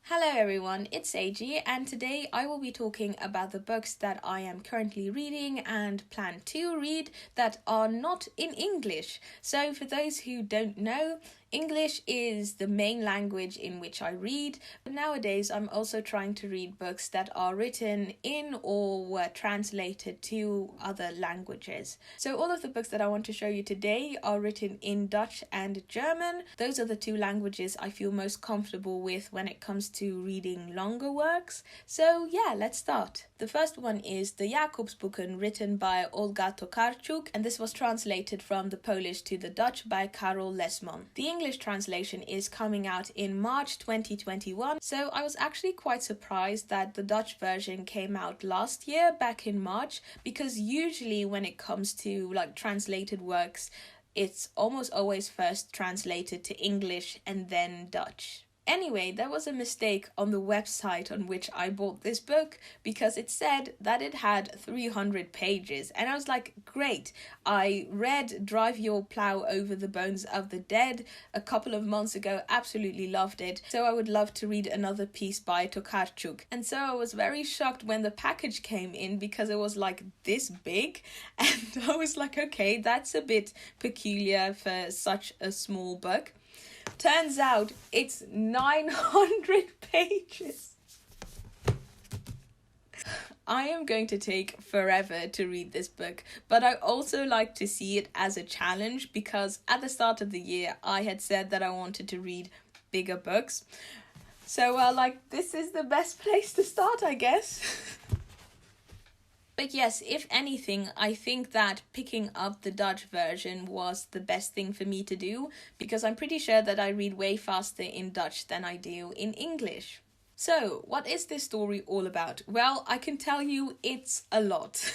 Hello everyone, it's AG and today I will be talking about the books that I am currently reading and plan to read that are not in English. So for those who don't know, English is the main language in which I read, but nowadays I'm also trying to read books that are written in or were translated to other languages. So all of the books that I want to show you today are written in Dutch and German. Those are the two languages I feel most comfortable with when it comes to reading longer works. So yeah, let's start. The first one is the Jacobsboeken, written by Olga Tokarczuk, and this was translated from the Polish to the Dutch by Karel Lesman. The English translation is coming out in March 2021, so I was actually quite surprised that the Dutch version came out last year, back in March, because usually when it comes to translated works, it's almost always first translated to English and then Dutch. Anyway, there was a mistake on the website on which I bought this book because it said that it had 300 pages. And I was like, great. I read Drive Your Plow Over the Bones of the Dead a couple of months ago, absolutely loved it. So I would love to read another piece by Tokarczuk. And so I was very shocked when the package came in because it was like this big. And I was like, okay, that's a bit peculiar for such a small book. Turns out it's 900 pages. I am going to take forever to read this book, but I also like to see it as a challenge because at the start of the year I had said that I wanted to read bigger books. So this is the best place to start, I guess. But yes, if anything, I think that picking up the Dutch version was the best thing for me to do, because I'm pretty sure that I read way faster in Dutch than I do in English. So, what is this story all about? Well, I can tell you it's a lot.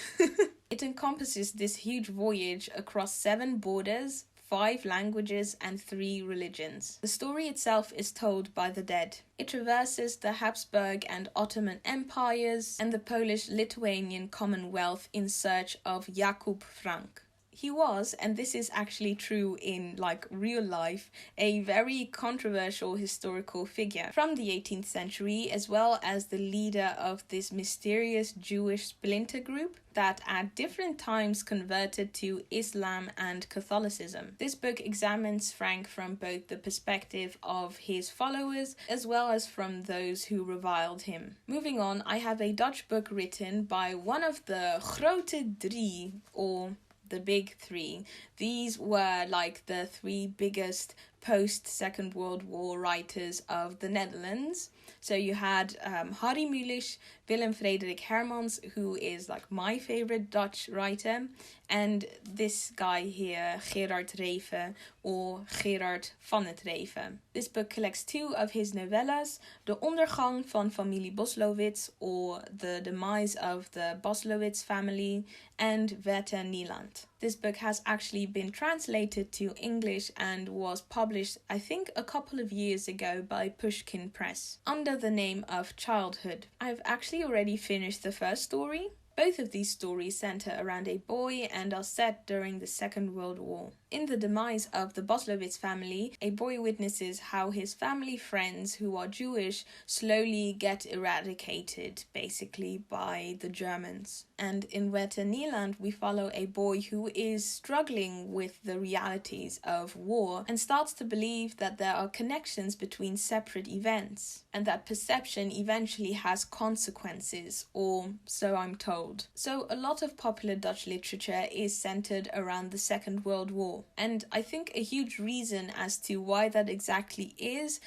It encompasses this huge voyage across 7 borders, 5 languages and 3 religions. The story itself is told by the dead. It traverses the Habsburg and Ottoman empires and the Polish-Lithuanian Commonwealth in search of Jakub Frank. He was, and this is actually true in real life, a very controversial historical figure from the 18th century, as well as the leader of this mysterious Jewish splinter group that at different times converted to Islam and Catholicism. This book examines Frank from both the perspective of his followers as well as from those who reviled him. Moving on, I have a Dutch book written by one of the Grote Drie, or the big 3. These were the 3 biggest post-Second World War writers of the Netherlands. So you had Harry Mulisch, Willem Frederik Hermans, who is my favorite Dutch writer, and this guy here, Gerard Reve, or Gerard van het Reve. This book collects 2 of his novellas, De Ondergang van Familie Boslowitz, or The Demise of the Boslowitz Family, and Wette Nieland. This book has actually been translated to English and was published, I think, a couple of years ago by Pushkin Press under the name of Childhood. I've actually already finished the first story. Both of these stories center around a boy and are set during the Second World War. In The Demise of the Boslowitz Family, a boy witnesses how his family friends who are Jewish slowly get eradicated, basically, by the Germans. And in Wette Nieland, we follow a boy who is struggling with the realities of war and starts to believe that there are connections between separate events, and that perception eventually has consequences, or so I'm told. So a lot of popular Dutch literature is centered around the Second World War. And I think a huge reason as to why that exactly is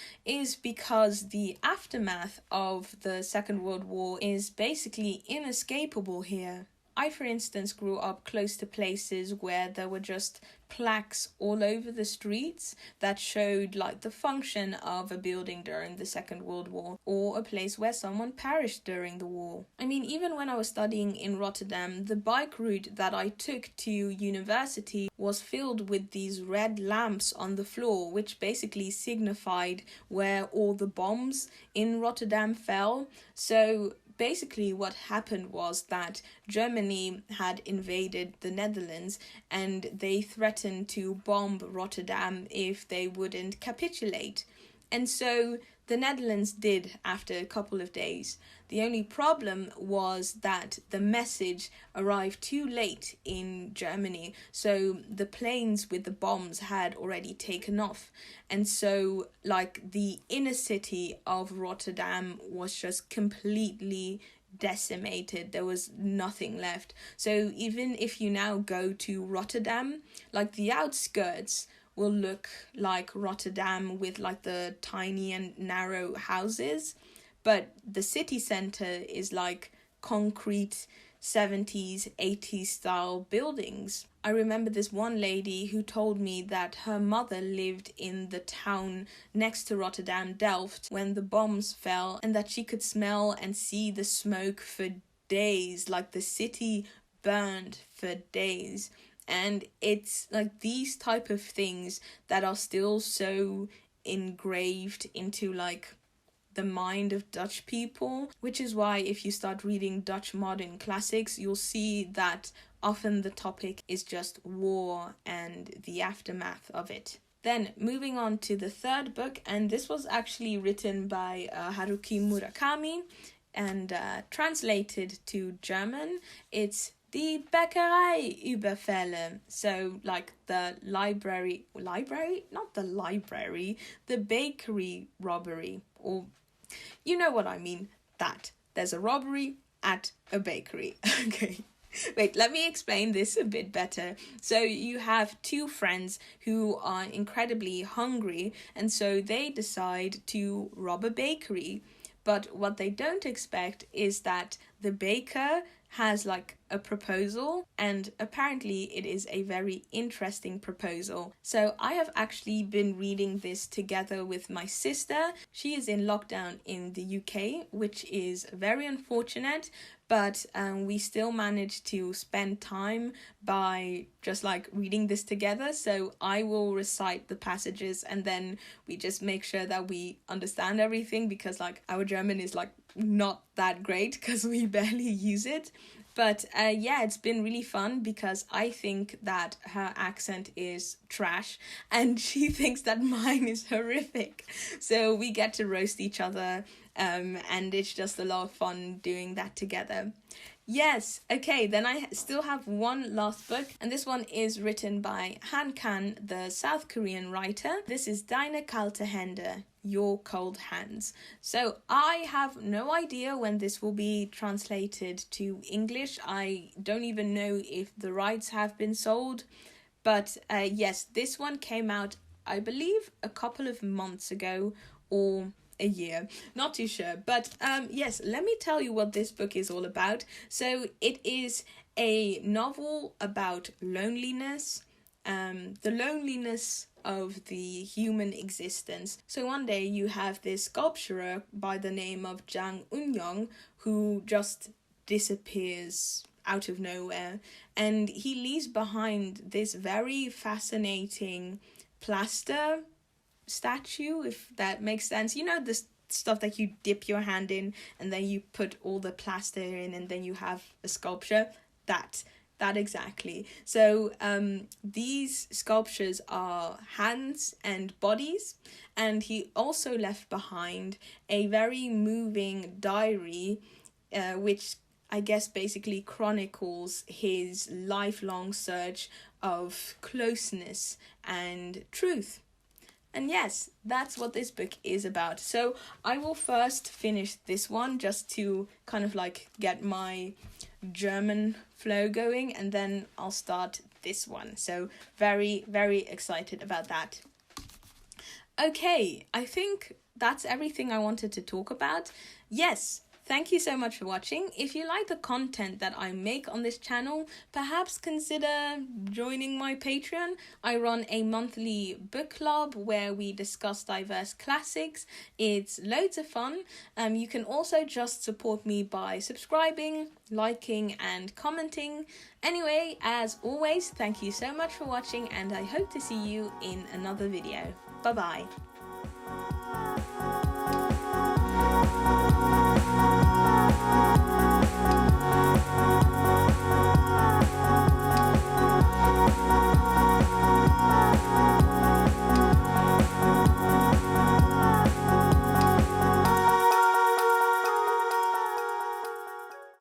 because the aftermath of the Second World War is basically inescapable here. I, for instance, grew up close to places where there were just plaques all over the streets that showed the function of a building during the Second World War, or a place where someone perished during the war. I mean, even when I was studying in Rotterdam, the bike route that I took to university was filled with these red lamps on the floor, which basically signified where all the bombs in Rotterdam fell. So basically what happened was that Germany had invaded the Netherlands and they threatened to bomb Rotterdam if they wouldn't capitulate. And so The Netherlands did after a couple of days. The only problem was that the message arrived too late in Germany, so the planes with the bombs had already taken off. And so, like, the inner city of Rotterdam was just completely decimated. There was nothing left. So even if you now go to Rotterdam, like, the outskirts will look like Rotterdam with like the tiny and narrow houses, but the city center is like concrete 70s, 80s style buildings. I remember this one lady who told me that her mother lived in the town next to Rotterdam, Delft, when the bombs fell, and that she could smell and see the smoke for days, like the city burned for days. And it's like these type of things that are still so engraved into like the mind of Dutch people, which is why if you start reading Dutch modern classics, you'll see that often the topic is just war and the aftermath of it. Then moving on to the third book, and this was actually written by Haruki Murakami and translated to German. It's the Bäckereiüberfälle, so like the the bakery robbery, or you know what I mean, that there's a robbery at a bakery. Okay, wait, let me explain this a bit better. So you have two friends who are incredibly hungry, and so they decide to rob a bakery. But what they don't expect is that the baker has like a proposal, and apparently it is a very interesting proposal. So I have actually been reading this together with my sister. She is in lockdown in the UK, which is very unfortunate, but we still managed to spend time by just like reading this together. So I will recite the passages and then we just make sure that we understand everything, because like our German is like not that great because we barely use it. But yeah, it's been really fun because I think that her accent is trash and she thinks that mine is horrific. So we get to roast each other, and it's just a lot of fun doing that together. Yes, okay, then I still have one last book, and this one is written by Han Kan, the South Korean writer. This is Deine, kalten Hände, your cold hands. So I have no idea when this will be translated to English. I don't even know if the rights have been sold, but yes, this one came out, I believe, a couple of months ago, or a year, not too sure. But yes, let me tell you what this book is all about. So it is a novel about loneliness, the loneliness of the human existence. So one day you have this sculptor by the name of Jang Eun-young who just disappears out of nowhere, and he leaves behind this very fascinating plaster statue, if that makes sense. You know, the stuff that you dip your hand in and then you put all the plaster in and then you have a sculpture. That exactly. So these sculptures are hands and bodies, and he also left behind a very moving diary, which I guess basically chronicles his lifelong search of closeness and truth. And yes, that's what this book is about. So I will first finish this one just to kind of like get my German flow going, and then I'll start this one. So very, very excited about that. Okay, I think that's everything I wanted to talk about. Yes. Thank you so much for watching. If you like the content that I make on this channel, perhaps consider joining my Patreon. I run a monthly book club where we discuss diverse classics. It's loads of fun. You can also just support me by subscribing, liking and commenting. Anyway, as always, thank you so much for watching, and I hope to see you in another video. Bye bye.